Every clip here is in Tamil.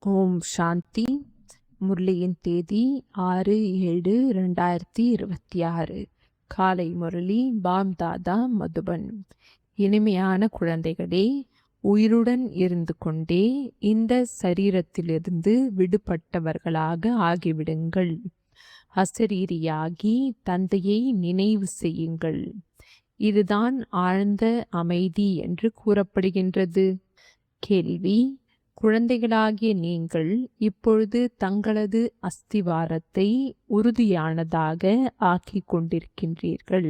ஓம் சாந்தி. முரளியின் தேதி 6/7/2026. காலை முரளி பாப் தாதா மதுபன். இனிமையான குழந்தைகளே, உயிருடன் இருந்து கொண்டே இந்த சரீரத்திலிருந்து விடுபட்டவர்களாக ஆகிவிடுங்கள். அசரீரியாகி தந்தையை நினைவு செய்யுங்கள். இதுதான் ஆழ்ந்த அமைதி என்று கூறப்படுகின்றது. கேள்வி: குழந்தைகளாகிய நீங்கள் இப்பொழுது தங்களது அஸ்திவாரத்தை உறுதியானதாக ஆக்கிக் கொண்டிருக்கின்றீர்கள்.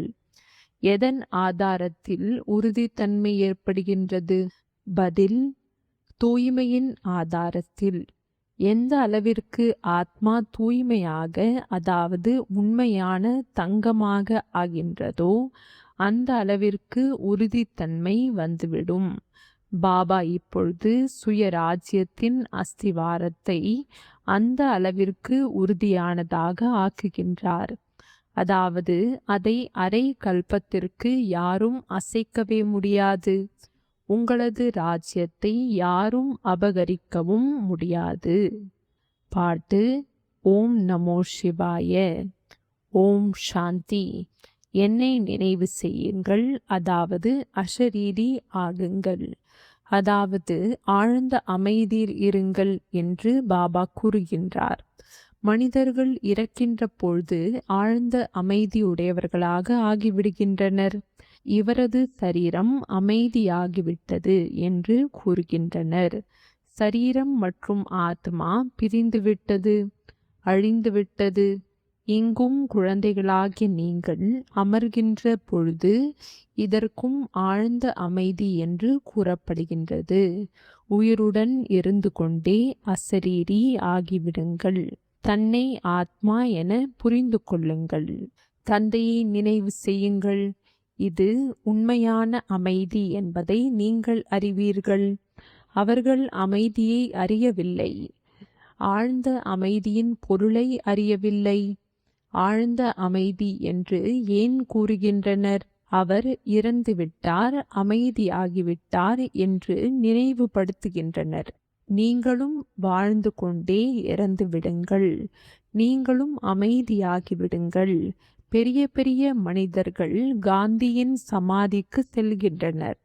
எதன் ஆதாரத்தில் உறுதித்தன்மை ஏற்படுகின்றது? பதில்: தூய்மையின் ஆதாரத்தில். எந்த அளவிற்கு ஆத்மா தூய்மையாக, அதாவது உண்மையான தங்கமாக ஆகின்றதோ அந்த அளவிற்கு உறுதித்தன்மை வந்துவிடும். பாபா இப்பொழுது சுயராஜ்யத்தின் அஸ்திவாரத்தை அந்த அளவிற்கு உறுதியானதாக ஆக்குகின்றார். அதாவது அதை அரை கல்பத்திற்கு யாரும் அசைக்கவே முடியாது. உங்களது ராஜ்யத்தை யாரும் அபகரிக்கவும் முடியாது. பாட்டு. ஓம் நமோ சிவாய. ஓம் சாந்தி. என்னை நினைவு செய்யுங்கள், அதாவது அஷரீரி ஆகுங்கள், அதாவது ஆழ்ந்த அமைதியில் இருங்கள் என்று பாபா கூறுகின்றார். மனிதர்கள் இறக்கின்ற பொழுது ஆழ்ந்த அமைதியுடையவர்களாக ஆகிவிடுகின்றனர். இவரது சரீரம் அமைதியாகிவிட்டது என்று கூறுகின்றனர். சரீரம் மற்றும் ஆத்மா பிரிந்துவிட்டது, அழிந்துவிட்டது. இங்கும் குழந்தைகளாகிய நீங்கள் அமர்கின்ற பொழுது இதற்கும் ஆழ்ந்த அமைதி என்று கூறப்படுகின்றது. உயிருடன் இருந்து கொண்டே அசரீரி ஆகிவிடுங்கள். தன்னை ஆத்மா என புரிந்து கொள்ளுங்கள். தந்தையை நினைவு செய்யுங்கள். இது உண்மையான அமைதி என்பதை நீங்கள் அறிவீர்கள். அவர்கள் அமைதியை அறியவில்லை. ஆழ்ந்த அமைதியின் பொருளை அறியவில்லை. ஆழ்ந்த அமைதி என்று ஏன் கூறுகின்றனர்? அவர் இறந்துவிட்டார், அமைதியாகிவிட்டார் என்று நினைவுபடுத்துகின்றனர். நீங்களும் வாழ்ந்து கொண்டே இறந்து விடுங்கள். நீங்களும் அமைதியாகிவிடுங்கள். பெரிய பெரிய மனிதர்கள் காந்தியின் சமாதிக்கு செல்கின்றனர்.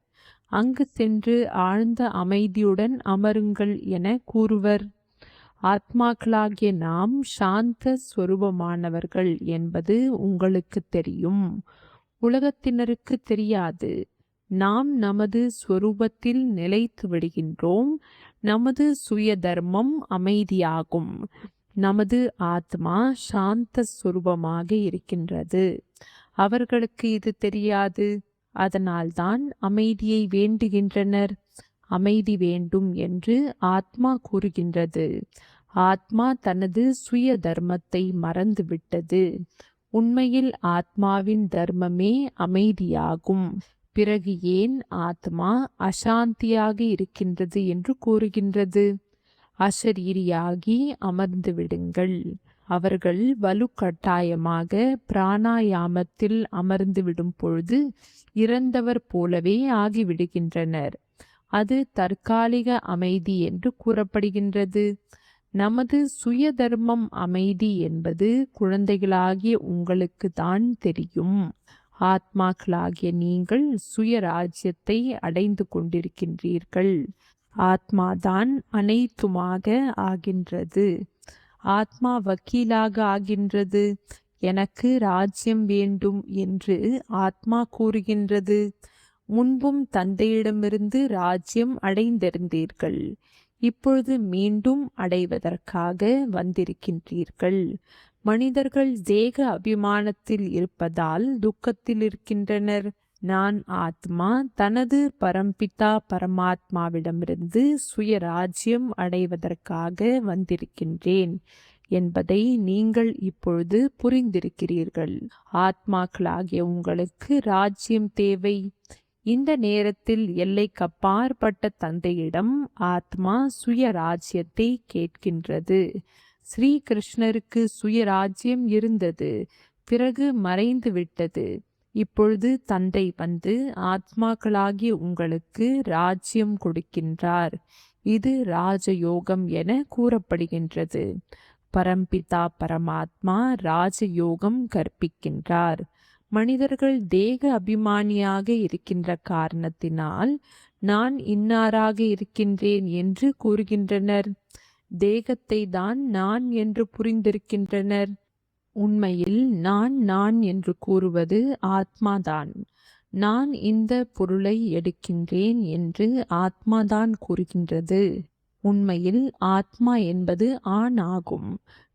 அங்கு சென்று ஆழ்ந்த அமைதியுடன் அமருங்கள் என கூறுவர். ஆத்மாக்களாகிய நாம் சாந்த ஸ்வரூபமானவர்கள் என்பது உங்களுக்கு தெரியும். உலகத்தினருக்கு தெரியாது. நாம் நமது ஸ்வரூபத்தில் நிலைத்து விடுகின்றோம். நமது சுய தர்மம் அமைதியாகும். நமது ஆத்மா சாந்த ஸ்வரூபமாக இருக்கின்றது. அவர்களுக்கு இது தெரியாது. அதனால்தான் அமைதியை வேண்டுகின்றனர். அமைதி வேண்டும் என்று ஆத்மா கூறுகின்றது. ஆத்மா தனது சுய தர்மத்தை மறந்துவிட்டது. உண்மையில் ஆத்மாவின் தர்மமே அமைதியாகும். பிறகு ஏன் ஆத்மா அசாந்தியாக இருக்கின்றது என்று கூறுகின்றது? அசரீரியாகி அமர்ந்து விடுங்கள். அவர்கள் வலுக்கட்டாயமாக பிராணாயாமத்தில் அமர்ந்து விடும் பொழுது இறந்தவர் போலவே ஆகிவிடுகின்றனர். அது தற்காலிக அமைதி என்று கூறப்படுகின்றது. நமது சுய தர்மம் அமைதி என்பது குழந்தைகளாகிய உங்களுக்கு தான் தெரியும். ஆத்மாக்களாகிய நீங்கள் சுயராஜ்யத்தை அடைந்து கொண்டிருக்கின்றீர்கள். ஆத்மாதான் அனைத்துமாக ஆகின்றது. ஆத்மா வக்கீலாக ஆகின்றது. எனக்கு ராஜ்யம் வேண்டும் என்று ஆத்மா கூறுகின்றது. முன்பும் தந்தையிடமிருந்து ராஜ்யம் அடைந்திருந்தீர்கள். இப்பொழுது மீண்டும் அடைவதற்காக வந்திருக்கின்றீர்கள். மனிதர்கள் தேக அபிமானத்தில் இருப்பதால் துக்கத்தில் இருக்கின்றனர். நான் ஆத்மா தனது பரம்பிதா பரமாத்மாவிடமிருந்து சுயராஜ்யம் அடைவதற்காக வந்திருக்கின்றேன் என்பதை நீங்கள் இப்பொழுது புரிந்திருக்கிறீர்கள். ஆத்மாக்களாகிய உங்களுக்கு ராஜ்யம் தேவை. இந்த நேரத்தில் எல்லைக்கப்பாற்பட்ட தந்தையிடம் ஆத்மா சுயராஜ்யத்தை கேட்கின்றது. ஸ்ரீ கிருஷ்ணருக்கு சுயராஜ்யம் இருந்தது, பிறகு மறைந்து விட்டது. இப்பொழுது தந்தை வந்து ஆத்மாக்களாகிய உங்களுக்கு ராஜ்யம் கொடுக்கின்றார். இது ராஜயோகம் என கூறப்படுகின்றது. பரம்பிதா பரமாத்மா ராஜயோகம் கற்பிக்கின்றார். மனிதர்கள் தேக அபிமானியாக இருக்கின்ற காரணத்தினால் நான் இன்னாராக இருக்கின்றேன் என்று கூறுகின்றனர். தேகத்தை தான் நான் என்று புரிந்திருக்கின்றனர். உண்மையில் நான் என்று கூறுவது ஆத்மாதான். நான் இந்த பொருளை எடுக்கின்றேன் என்று ஆத்மாதான் கூறுகின்றது. உண்மையில் ஆத்மா என்பது ஆண் ஆகும்.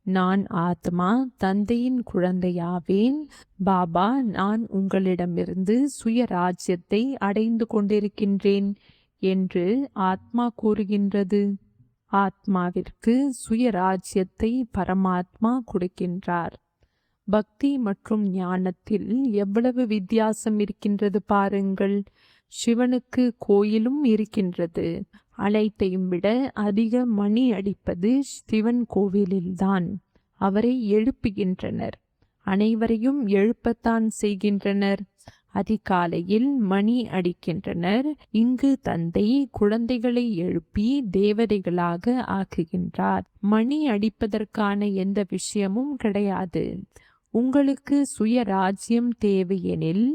நான் ஆத்மா, தந்தையின் குழந்தையாவேன். பாபா, நான் உங்களிடமிருந்து சுயராஜ்யத்தை அடைந்து கொண்டிருக்கின்றேன் என்று ஆத்மா கூறுகின்றது. ஆத்மாவிற்கு சுயராஜ்யத்தை பரமாத்மா கொடுக்கின்றார். பக்தி மற்றும் ஞானத்தில் எவ்வளவு வித்தியாசம் இருக்கின்றது பாருங்கள். சிவனுக்கு கோயிலும் இருக்கின்றது. அனைத்தையும் விட அதிக மணி அடிப்பது சிவன் கோவிலில்தான். அவரை எழுப்புகின்றனர். அனைவரையும் எழுப்பத்தான் செய்கின்றனர். அதிகாலையில் மணி அடிக்கின்றனர். இங்கு தந்தை குழந்தைகளை எழுப்பி தேவதைகளாக ஆக்குகின்றார். மணி அடிப்பதற்கான எந்த விஷயமும் கிடையாது. உங்களுக்கு சுயராஜ்யம் தேவையெனில்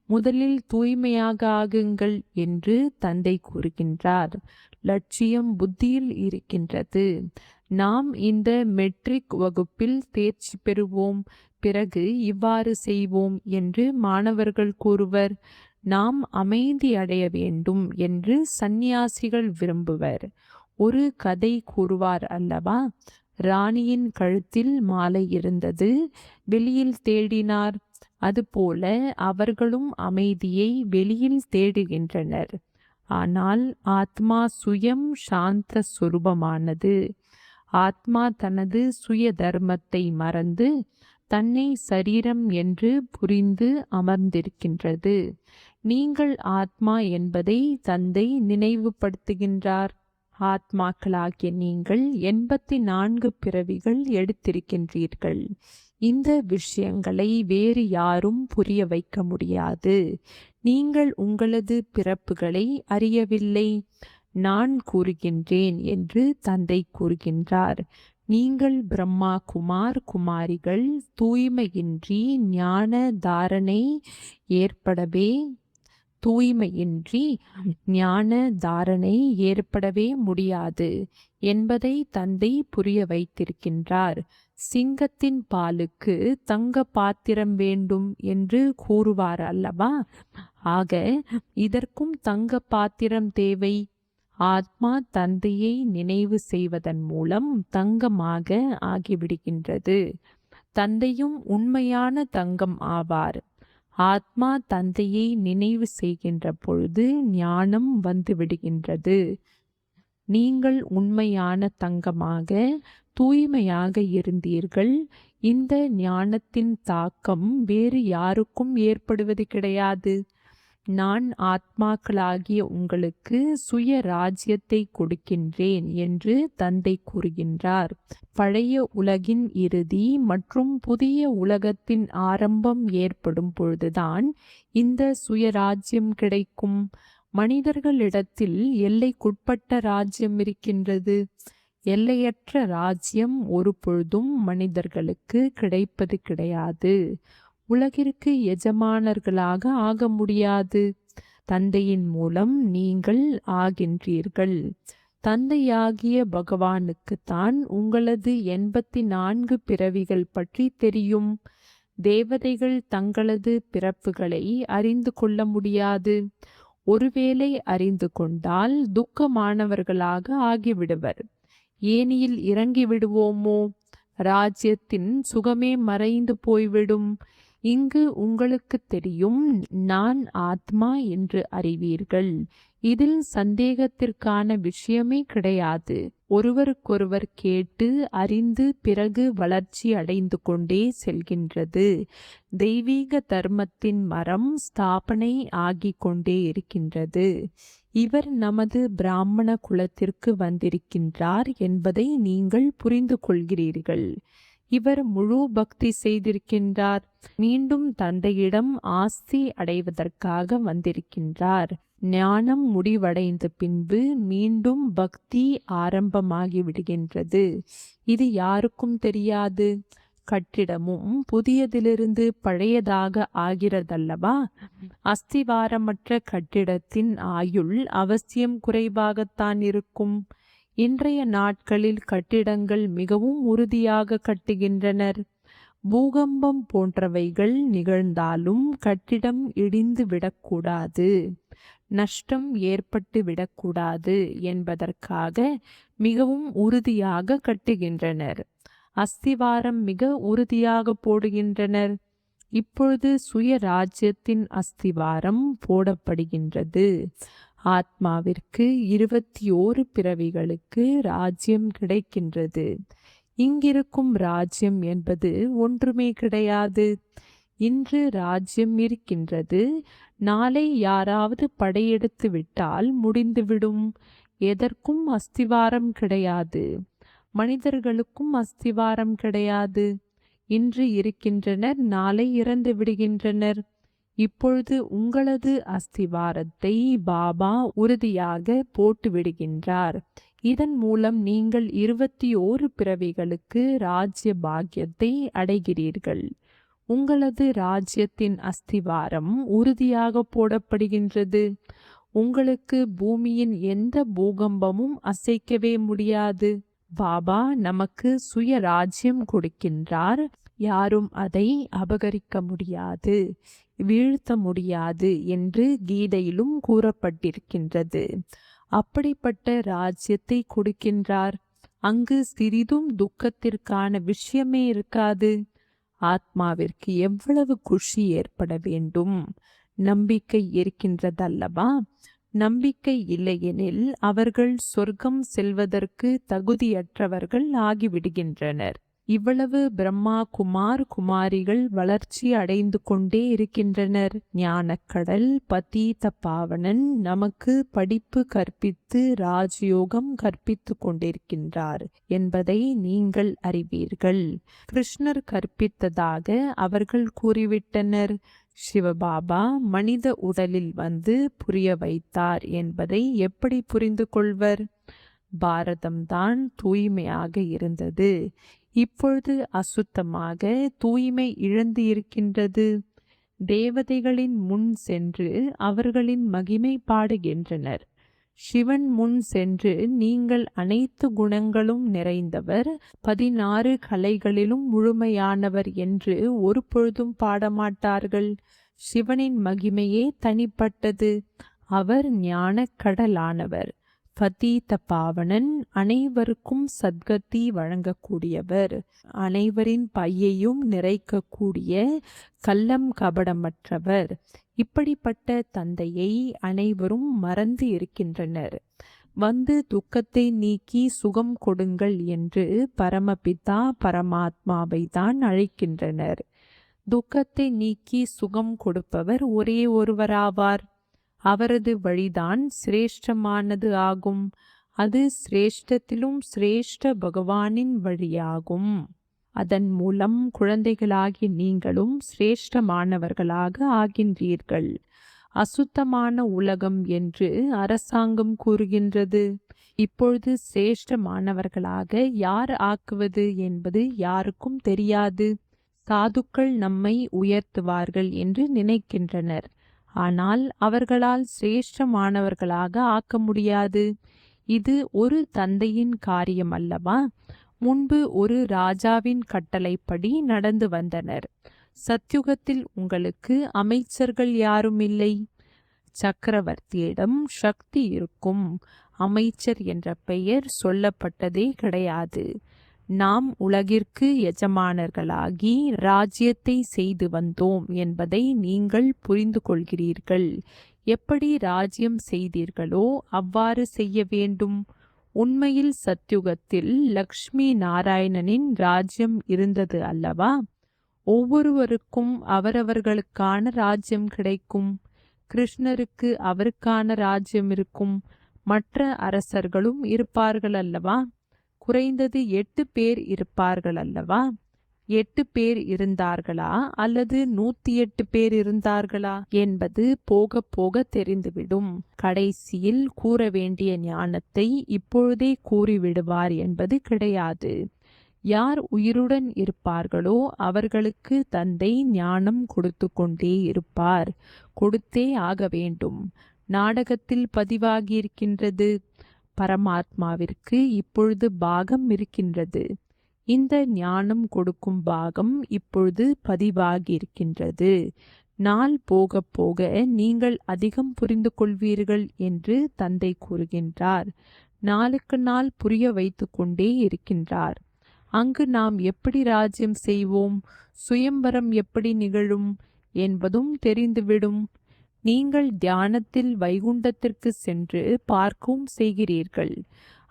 முதலில் தூய்மையாக ஆகுங்கள் என்று தந்தை கூறுகின்றார். லட்சியம் புத்தியில் இருக்கின்றது. நாம் இந்த மெட்ரிக் வகுப்பில் தேர்ச்சி பெறுவோம், பிறகு இவ்வாறு செய்வோம் என்று மாணவர்கள் கூறுவர். நாம் அமைதி அடைய வேண்டும் என்று சந்நியாசிகள் விரும்புவர். ஒரு கதை கூறுவார் அல்லவா? ராணியின் கழுத்தில் மாலை இருந்தது. வெளியில் தேடினார். அதுபோல அவர்களும் அமைதியை வெளியில் தேடுகின்றனர். ஆனால் ஆத்மா சுயம் சாந்த சுரூபமானது. ஆத்மா தனது சுய தர்மத்தை மறந்து தன்னை சரீரம் என்று புரிந்து அமர்ந்திருக்கின்றது. நீங்கள் ஆத்மா என்பதை தந்தை நினைவுபடுத்துகின்றார். ஆத்மாக்களாகிய நீங்கள் 84 பிறவிகள் எடுத்திருக்கின்றீர்கள். இந்த விஷயங்களை வேறு யாரும் புரிய வைக்க முடியாது. நீங்கள் உங்களது பிறப்புகளை அறியவில்லை. நான் கூறுகின்றேன் என்று தந்தை கூறுகின்றார். நீங்கள் பிரம்மா குமார் குமாரிகள். தூய்மையின்றி ஞான தாரணை ஏற்படவே முடியாது என்பதை தந்தை புரிய வைத்திருக்கின்றார். சிங்கத்தின் பாலுக்கு தங்க பாத்திரம் வேண்டும் என்று கூறுவார் அல்லவா? ஆக இதற்கும் தங்க பாத்திரம் தேவை. ஆத்மா தந்தையை நினைவு செய்வதன் மூலம் தங்கமாக ஆகிவிடுகின்றது. தந்தையும் உண்மையான தங்கம் ஆவார். ஆத்மா தந்தையை நினைவு செய்கின்ற பொழுது ஞானம் வந்துவிடுகின்றது. நீங்கள் உண்மையான தங்கமாக தூய்மையாக இருந்தீர்கள். இந்த ஞானத்தின் தாக்கம் வேறு யாருக்கும் ஏற்படுவது கிடையாது. நான் ஆத்மாக்களாகிய உங்களுக்கு சுய ராஜ்யத்தை கொடுக்கின்றேன் என்று தந்தை கூறுகின்றார். பழைய உலகின் இறுதி மற்றும் புதிய உலகத்தின் ஆரம்பம் ஏற்படும் பொழுதுதான் இந்த சுயராஜ்யம் கிடைக்கும். மனிதர்களிடத்தில் எல்லைக்குட்பட்ட ராஜ்யம் இருக்கின்றது. எல்லையற்ற ராஜ்யம் ஒரு பொழுதும் மனிதர்களுக்கு கிடைப்பது கிடையாது. உலகிற்கு எஜமானர்களாக ஆக முடியாது. தந்தையின் மூலம் நீங்கள் ஆகின்றீர்கள். தந்தையாகிய பகவானுக்குத்தான் உங்களது 84 பிறவிகள் பற்றி தெரியும். தேவதைகள் தங்களது பிறப்புகளை அறிந்து கொள்ள முடியாது. ஒருவேளை அறிந்து கொண்டால் துக்கமானவர்களாக ஆகிவிடுவர். ஏனியில் இறங்கி விடுவோமோ? ராஜ்யத்தின் சுகமே மறைந்து போய்விடும். இங்கு உங்களுக்கு தெரியும், நான் ஆத்மா என்று அறிவீர்கள். இதில் சந்தேகத்திற்கான விஷயமே கிடையாது. ஒருவருக்கொருவர் கேட்டு அறிந்து பிறகு வளர்ச்சி அடைந்து கொண்டே செல்கின்றது. தெய்வீக தர்மத்தின் மரம் ஸ்தாபனை ஆகிக் கொண்டே இருக்கின்றது. இவர் நமது பிராமண குலத்திற்கு வந்திருக்கின்றார் என்பதை நீங்கள் புரிந்து கொள்கிறீர்கள். இவர் முழு பக்தி செய்திருக்கின்றார். மீண்டும் தந்தையிடம் ஆஸ்தி அடைவதற்காக வந்திருக்கின்றார். ஞானம் முடிவடைந்த பின்பு மீண்டும் பக்தி ஆரம்பமாகி விடுகின்றது. இது யாருக்கும் தெரியாது. கட்டிடமும் புதியதிலிருந்து பழையதாக ஆகிறதல்லவா? அஸ்திவாரமற்ற கட்டிடத்தின் ஆயுள் அவசியம் குறைவாகத்தான் இருக்கும். இன்றைய நாட்களில் கட்டிடங்கள் மிகவும் உறுதியாக கட்டுகின்றனர். பூகம்பம் போன்றவைகள் நிகழ்ந்தாலும் கட்டிடம் இடிந்து விடக்கூடாது, நஷ்டம் ஏற்பட்டு விடக்கூடாது என்பதற்காக மிகவும் உறுதியாக கட்டுகின்றனர். அஸ்திவாரம் மிக உறுதியாக போடுகின்றனர். இப்பொழுது சுய ராஜ்யத்தின் அஸ்திவாரம் போடப்படுகின்றது. ஆத்மாவிற்கு 21 பிறவிகளுக்கு ராஜ்யம் கிடைக்கின்றது. இங்கிருக்கும் ராஜ்யம் என்பது ஒன்றுமே கிடையாது. இன்று ராஜ்யம் இருக்கின்றது. நாளை யாராவது படையெடுத்து விட்டால் முடிந்துவிடும். எதற்கும் அஸ்திவாரம் கிடையாது. மனிதர்களுக்கும் அஸ்திவாரம் கிடையாது. இன்று இருக்கின்றனர், நாளை இறந்து விடுகின்றனர். இப்பொழுது உங்களது அஸ்திவாரத்தை பாபா உறுதியாக போட்டு விடுகின்றார். இதன் மூலம் நீங்கள் 21 பிறவிகளுக்கு ராஜ்ய பாக்கியத்தை அடைகிறீர்கள். உங்களது ராஜ்யத்தின் அஸ்திவாரம் உறுதியாக போடப்படுகின்றது. உங்களுக்கு பூமியின் எந்த பூகம்பமும் அசைக்கவே முடியாது. பாபா நமக்கு சுய ராஜ்யம் கொடுக்கின்றார். யாரும் அதை அபகரிக்க முடியாது, வீழ்த்த முடியாது என்று கீதையிலும் கூறப்பட்டிருக்கின்றது. அப்படிப்பட்ட ராஜ்யத்தை கொடுக்கின்றார். அங்கு சிறிதும் துக்கத்திற்கான விஷயமே இருக்காது. ஆத்மாவிற்கு எவ்வளவு குஷி ஏற்பட வேண்டும். நம்பிக்கை இருக்கின்றதல்லவா? நம்பிக்கை இல்லையெனில் அவர்கள் சொர்க்கம் செல்வதற்கு தகுதியற்றவர்கள் ஆகிவிடுகின்றனர். இவ்வளவு பிரம்மா குமார் குமாரிகள் வளர்ச்சி அடைந்து கொண்டே இருக்கின்றனர். ஞானக்கடல் பதீத பாவனன் நமக்கு படிப்பு கற்பித்து ராஜயோகம் கற்பித்து கொண்டிருக்கின்றார் என்பதை நீங்கள் அறிவீர்கள். கிருஷ்ணர் கற்பித்ததாக அவர்கள் கூறிவிட்டனர். சிவபாபா மனித உடலில் வந்து புரிய வைத்தார் என்பதை எப்படி புரிந்து கொள்வர்? பாரதம்தான் தூய்மையாக இருந்தது. இப்பொழுது அசுத்தமாக தூய்மை இழந்து இருக்கின்றது. தேவதைகளின் முன் சென்று அவர்களின் மகிமை பாடுகின்றனர். சிவன் முன் சென்று நீங்கள் அனைத்து குணங்களும் நிறைந்தவர், 16 கலைகளிலும் முழுமையானவர் என்று ஒரு பொழுதும் பாடமாட்டார்கள். சிவனின் மகிமையே தனிப்பட்டது. அவர் ஞான கடலானவர். பதீத பாவனன் அனைவருக்கும் சத்கதி வழங்கக்கூடியவர். அனைவரின் பையையும் நிறைக்கக்கூடிய கள்ளம் கபடமற்றவர். இப்படிப்பட்ட தந்தையை அனைவரும் மறந்து இருக்கின்றனர். வந்து துக்கத்தை நீக்கி சுகம் கொடுங்கள் என்று பரமபிதா பரமாத்மாவை தான் அழைக்கின்றனர். துக்கத்தை நீக்கி சுகம் கொடுப்பவர் ஒரே ஒருவராவார். அவரது வழிதான் சிரேஷ்டமானது ஆகும். அது சிரேஷ்டத்திலும் சிரேஷ்ட பகவானின் வழியாகும். அதன் மூலம் குழந்தைகளாகி நீங்களும் சிரேஷ்டமானவர்களாக ஆகின்றீர்கள். அசுத்தமான உலகம் என்று அரசாங்கம் கூறுகின்றது. இப்பொழுது சிரேஷ்டமானவர்களாக யார் ஆக்குவது என்பது யாருக்கும் தெரியாது. சாதுக்கள் நம்மை உயர்த்துவார்கள் என்று நினைக்கின்றனர். ஆனால் அவர்களால் சிரேஷ்டமானவர்களாக ஆக்க முடியாது. இது ஒரு தந்தையின் காரியம் அல்லவா? முன்பு ஒரு ராஜாவின் கட்டளைப்படி நடந்து வந்தனர். சத்யுகத்தில் உங்களுக்கு அமைச்சர்கள் யாரும் இல்லை. சக்கரவர்த்தியிடம் சக்தி இருக்கும். அமைச்சர் என்ற பெயர் சொல்லப்பட்டதே கிடையாது. நாம் உலகிற்கு எஜமானர்களாகி ராஜ்யத்தை செய்து வந்தோம் என்பதை நீங்கள் புரிந்து கொள்கிறீர்கள். எப்படி ராஜ்யம் செய்தீர்களோ அவ்வாறு செய்ய வேண்டும். உண்மையில் சத்யுகத்தில் லக்ஷ்மி நாராயணனின் ராஜ்யம் இருந்தது அல்லவா? ஒவ்வொருவருக்கும் அவரவர்களுக்கான ராஜ்யம் கிடைக்கும். கிருஷ்ணருக்கு அவருக்கான ராஜ்யம் இருக்கும். மற்ற அரசர்களும் இருப்பார்கள் அல்லவா? குறைந்தது 8 பேர் இருப்பார்கள் அல்லவா? 8 பேர் இருந்தார்களா அல்லது 108 பேர் இருந்தார்களா என்பது போக போக தெரிந்துவிடும். கடைசியில் கூற வேண்டிய ஞானத்தை இப்பொழுதே கூறிவிடுவார் என்பது கிடையாது. யார் உயிருடன் இருப்பார்களோ அவர்களுக்கு தந்தை ஞானம் கொடுத்து கொண்டே இருப்பார். கொடுத்தே ஆக வேண்டும். நாடகத்தில் பதிவாகியிருக்கின்றது. பரமாத்மாவிற்கு இப்பொழுது பாகம் இருக்கின்றது. இந்த ஞானம் கொடுக்கும் பாகம் இப்பொழுது பதிவாகியிருக்கின்றது. நாள் போக போக நீங்கள் அதிகம் புரிந்து கொள்வீர்கள் என்று தந்தை கூறுகின்றார். நாளுக்கு நாள் புரிய வைத்து கொண்டே இருக்கின்றார். அங்கு நாம் எப்படி ராஜ்யம் செய்வோம், சுயம்பரம் எப்படி நிகழும் என்பதும் தெரிந்துவிடும். நீங்கள் தியானத்தில் வைகுண்டத்திற்கு சென்று பார்க்கவும் செய்கிறீர்கள்.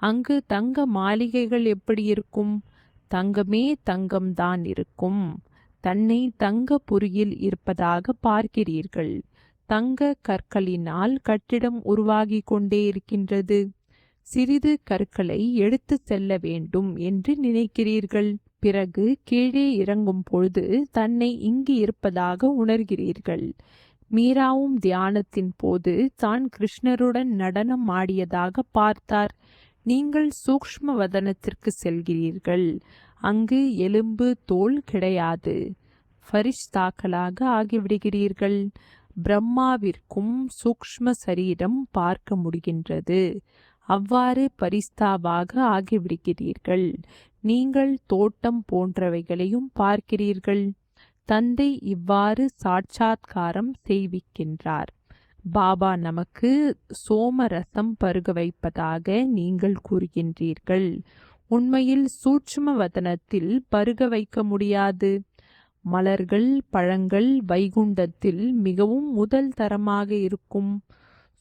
அங்கு தங்க மாளிகைகள் எப்படி இருக்கும்? தங்கமே தங்கம்தான் இருக்கும். தன்னை தங்க புரியில் இருப்பதாக பார்க்கிறீர்கள். தங்க கற்களினால் கட்டிடம் உருவாகி கொண்டே இருக்கின்றது. சிறிது கற்களை எடுத்து செல்ல வேண்டும் என்று நினைக்கிறீர்கள். பிறகு கீழே இறங்கும் பொழுது தன்னை இங்கு இருப்பதாக உணர்கிறீர்கள். மீராவும் தியானத்தின் போது தான் கிருஷ்ணருடன் நடனம் ஆடியதாக பார்த்தார். நீங்கள் சூக்ஷ்ம வதனத்திற்கு செல்கிறீர்கள். அங்கு எலும்பு தோல் கிடையாது. ஃபரிஷ்தாக்களாக ஆகிவிடுகிறீர்கள். பிரம்மாவிற்கும் சூக்ஷ்ம சரீரம் பார்க்க முடிகின்றது. அவ்வாறு பரிஸ்தாவாக ஆகிவிடுகிறீர்கள். நீங்கள் தோட்டம் போன்றவைகளையும் பார்க்கிறீர்கள். தந்தை இவ்வாறு சாட்சாத்காரம் செய்விக்கின்றார். பாபா நமக்கு சோமரசம் பருக வைப்பதாக நீங்கள் கூறுகின்றீர்கள். உண்மையில் சூட்சும வதனத்தில் பருக வைக்க முடியாது. மலர்கள் பழங்கள் வைகுண்டத்தில் மிகவும் முதல் தரமாக இருக்கும்.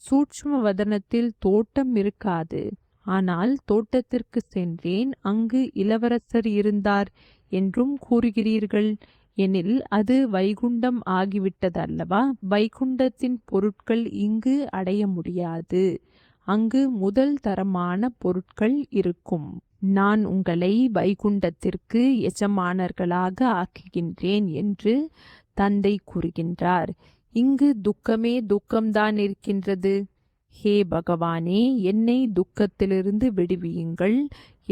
சூட்சும வதனத்தில் தோட்டம் இருக்காது. ஆனால் தோட்டத்திற்கு சென்றேன், அங்கு இளவரசர் இருந்தார் என்றும் கூறுகிறீர்கள். எனில் அது வைகுண்டம் ஆகிவிட்டதல்லவா? வைகுண்டத்தின் பொருட்கள் இங்கு அடைய முடியாது. அங்கு முதல் தரமான பொருட்கள் இருக்கும். நான் உங்களை வைகுண்டத்திற்கு எஜமானர்களாக ஆக்குகின்றேன் என்று தந்தை கூறுகின்றார். இங்கு துக்கமே துக்கம்தான் இருக்கின்றது. ஹே பகவானே, என்னை துக்கத்திலிருந்து விடுவியுங்கள்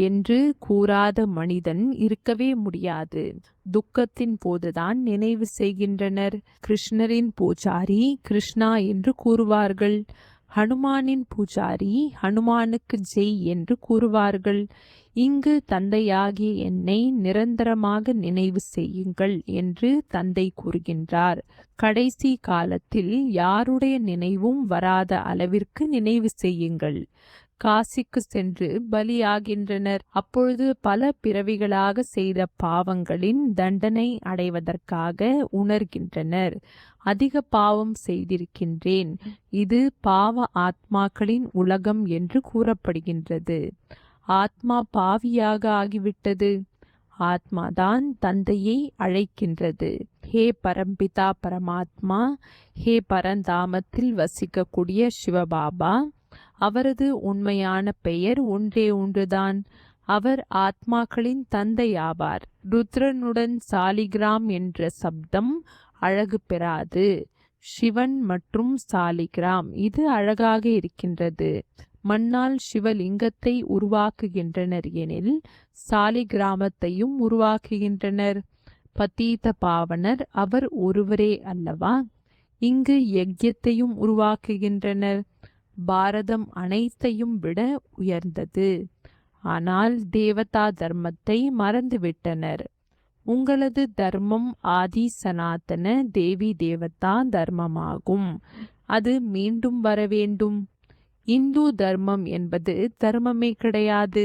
என்று கூறாத மனிதன் இருக்கவே முடியாது. துக்கத்தின் போதுதான் நினைவு செய்கின்றனர். கிருஷ்ணரின் பூஜாரி கிருஷ்ணா என்று கூறுவார்கள். ஹனுமானின் பூஜாரி ஹனுமானுக்கு ஜெய் என்று கூறுவார்கள். இங்கு தந்தையாகிய என்னை நிரந்தரமாக நினைவு செய்யுங்கள் என்று தந்தை கூறுகின்றார். கடைசி காலத்தில் யாருடைய நினைவும் வராத அளவிற்கு நினைவு செய்யுங்கள். காசிக்கு சென்று பலியாகின்றனர். அப்பொழுது பல பிறவிகளாக செய்த பாவங்களின் தண்டனை அடைவதற்காக உணர்கின்றனர். அதிக பாவம் செய்திருக்கின்றேன். இது பாவ ஆத்மாக்களின் உலகம் என்று கூறப்படுகின்றது. ஆத்மா பாவியாக ஆகிவிட்டது. ஆத்மாதான் தந்தையை அழைக்கின்றது. ஹே பரம்பிதா பரமாத்மா, ஹே பரந்தாமத்தில் வசிக்கக்கூடிய சிவபாபா. அவரது உண்மையான பெயர் ஒன்றே ஒன்றுதான். அவர் ஆத்மாக்களின் தந்தை ஆவார். ருத்ரனுடன் சாலிகிராம் என்ற சப்தம் அழகு பெறாது. சிவன் மற்றும் சாலிகிராம் இது அழகாக இருக்கின்றது. மண்ணால் சிவலிங்கத்தை உருவாக்குகின்றனர் எனில் சாலிகிராமத்தையும் உருவாக்குகின்றனர். பதீத பாவனர் அவர் ஒருவரே அல்லவா? இங்கு யஜ்யத்தையும் உருவாக்குகின்றனர். பாரதம் அனைத்தையும் விட உயர்ந்தது. ஆனால் தேவதா தர்மத்தை மறந்துவிட்டனர். உங்களது தர்மம் ஆதி சனாதன தேவி தேவதா தர்மமாகும். அது மீண்டும் வர வேண்டும். இந்து தர்மம் என்பது தர்மமே கிடையாது.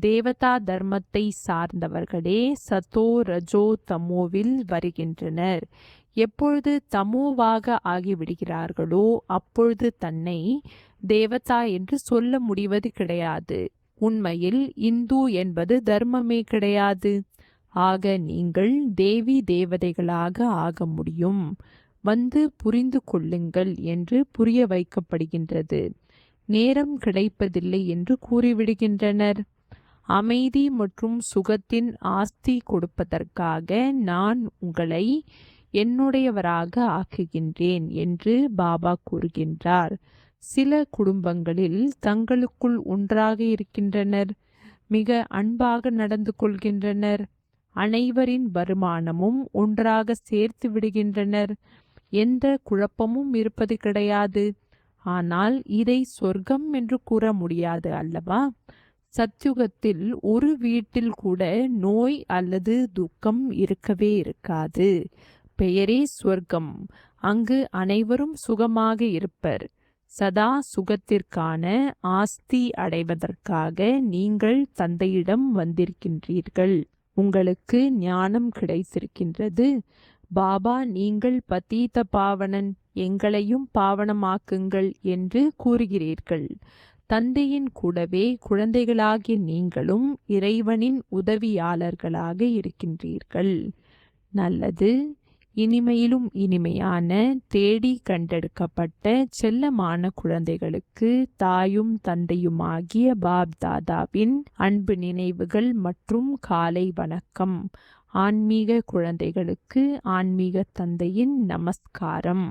தேவதா தர்மத்தை சார்ந்தவர்களே சத்தோ ரஜோ தமோவில் வருகின்றனர். எப்பொழுது தமோவாக ஆகிவிடுகிறார்களோ அப்பொழுது தன்னை தேவதா என்று சொல்ல முடிவது கிடையாது. உண்மையில் இந்து என்பது தர்மமே கிடையாது. ஆக நீங்கள் தேவி தேவதைகளாக ஆக முடியும். வந்து புரிந்து கொள்ளுங்கள் என்று புரிய வைக்கப்படுகின்றது. நேரம் கிடைப்பதில்லை என்று கூறிவிடுகின்றனர். அமைதி மற்றும் சுகத்தின் ஆஸ்தி கொடுப்பதற்காக நான் உங்களை என்னுடையவராக ஆக்குகின்றேன் என்று பாபா கூறுகின்றார். சில குடும்பங்களில் தங்களுக்குள் ஒன்றாக இருக்கின்றனர், மிக அன்பாக நடந்து கொள்கின்றனர், அனைவரின் வருமானமும் ஒன்றாக சேர்த்து விடுகின்றனர், எந்த குழப்பமும் இருப்பது கிடையாது. ஆனால் இதை சொர்க்கம் என்று கூற முடியாது அல்லவா? சத்யுகத்தில் ஒரு வீட்டில் கூட நோய் அல்லது துக்கம் இருக்கவே இருக்காது. பெயரே சொர்க்கம். அங்கு அனைவரும் சுகமாக இருப்பர். சதா சுகத்திற்கான ஆஸ்தி அடைவதற்காக நீங்கள் தந்தையிடம் வந்திருக்கின்றீர்கள். உங்களுக்கு ஞானம் கிடைத்திருக்கின்றது. பாபா, நீங்கள் பதீத பாவனன், எங்களையும் பாவனமாக்குங்கள் என்று கூறுகிறீர்கள். தந்தையின் கூடவே குழந்தைகளாகிய நீங்களும் இறைவனின் உதவியாளர்களாக இருக்கின்றீர்கள். நல்லது. இனிமையிலும் இனிமையான தேடி கண்டெடுக்கப்பட்ட செல்லமான குழந்தைகளுக்கு தாயும் தந்தையுமாகிய பாப் தாதாவின் அன்பு நினைவுகள் மற்றும் காலை வணக்கம். ஆன்மீக குழந்தைகளுக்கு ஆன்மீக தந்தையின் நமஸ்காரம்.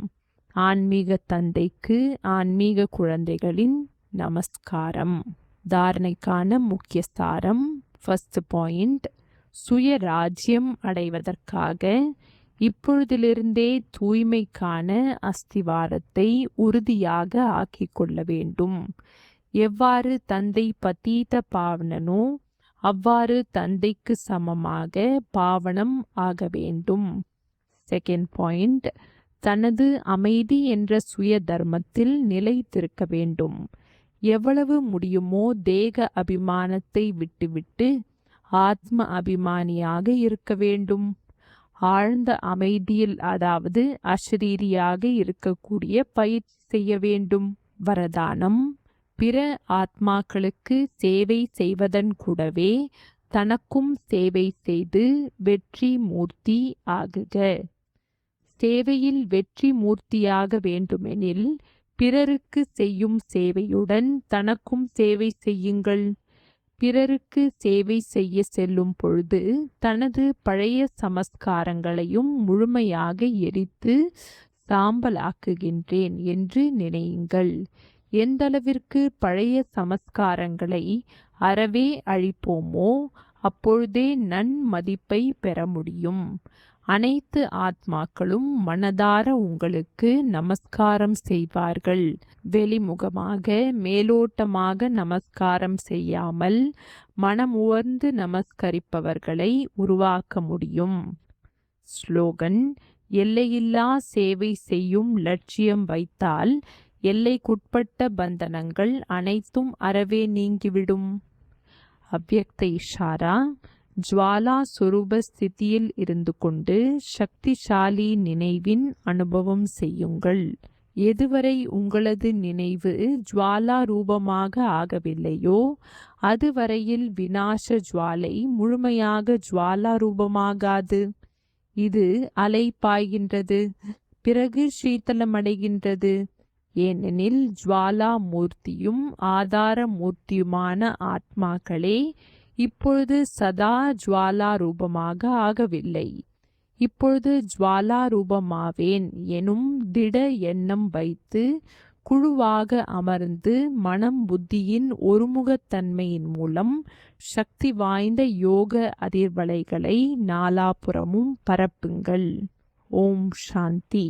ஆன்மீக தந்தைக்கு ஆன்மீக குழந்தைகளின் நமஸ்காரம். தாரணைக்கான முக்கிய சாரம். ஃபர்ஸ்ட் பாயிண்ட், சுய ராஜ்யம் அடைவதற்காக இப்பொழுதிலிருந்தே தூய்மைக்கான அஸ்திவாரத்தை உறுதியாக ஆக்கிக் கொள்ள வேண்டும். எவ்வாறு தந்தை பதீத பாவனனோ அவ்வாறு தந்தைக்கு சமமாக பாவனம் ஆக வேண்டும். செகண்ட் பாயிண்ட், தனது அமைதி என்ற சுய தர்மத்தில் நிலைத்திருக்க வேண்டும். எவ்வளவு முடியுமோ தேக அபிமானத்தை விட்டுவிட்டு ஆத்ம அபிமானியாக இருக்க வேண்டும். ஆழ்ந்த அமைதியில், அதாவது அஷரீரியாக இருக்கக்கூடிய பயிற்சி செய்ய வேண்டும். வரதானம்: பிற ஆத்மாக்களுக்கு சேவை செய்வதன் கூடவே தனக்கும் சேவை செய்து வெற்றி மூர்த்தி ஆகுக. சேவையில் வெற்றி மூர்த்தியாக வேண்டுமெனில் பிறருக்கு செய்யும் சேவையுடன் தனக்கும் சேவை செய்யுங்கள். பிறருக்கு சேவை செய்ய செல்லும் பொழுது தனது பழைய சமஸ்காரங்களையும் முழுமையாக எரித்து சாம்பலாக்குகின்றேன் என்று நினையுங்கள். எந்தளவிற்கு பழைய சமஸ்காரங்களை அறவே அழிப்போமோ அப்பொழுதே நன்மதிப்பை பெற முடியும். அனைத்து ஆத்மாக்களும் மனதார உங்களுக்கு நமஸ்காரம் செய்வார்கள். வெளிமுகமாக மேலோட்டமாக நமஸ்காரம் செய்யாமல் மனமுவர்ந்து நமஸ்கரிப்பவர்களை உருவாக்க முடியும். ஸ்லோகன்: எல்லையில்லா சேவை செய்யும் லட்சியம் வைத்தால் எல்லைக்குட்பட்ட பந்தனங்கள் அனைத்தும் அறவே நீங்கிவிடும். அவ்யக்த இஷாரா: ஜுவாலா சுரூப ஸ்திதியில் இருந்து கொண்டு சக்திசாலி நினைவின் அனுபவம் செய்யுங்கள். எதுவரை உங்களது நினைவு ஜுவாலா ரூபமாக ஆகவில்லையோ அதுவரையில் விநாச ஜுவாலை முழுமையாக ஜுவாலா ரூபமாகாது. இது அலை பாய்கின்றது, பிறகு சீத்தளமடைகின்றது. ஏனெனில் ஜுவாலா மூர்த்தியும் ஆதார மூர்த்தியுமான ஆத்மாக்களே இப்பொழுது சதா ஜுவாலா ரூபமாக ஆகவில்லை. இப்பொழுது ஜுவாலா ரூபமாவேன் எனும் திட எண்ணம் வைத்து குழுவாக அமர்ந்து மனம் புத்தியின் ஒருமுகத்தன்மையின் மூலம் சக்தி வாய்ந்த யோக அதிர்வலைகளை நாலாபுறமும் பரப்புங்கள். ஓம் சாந்தி.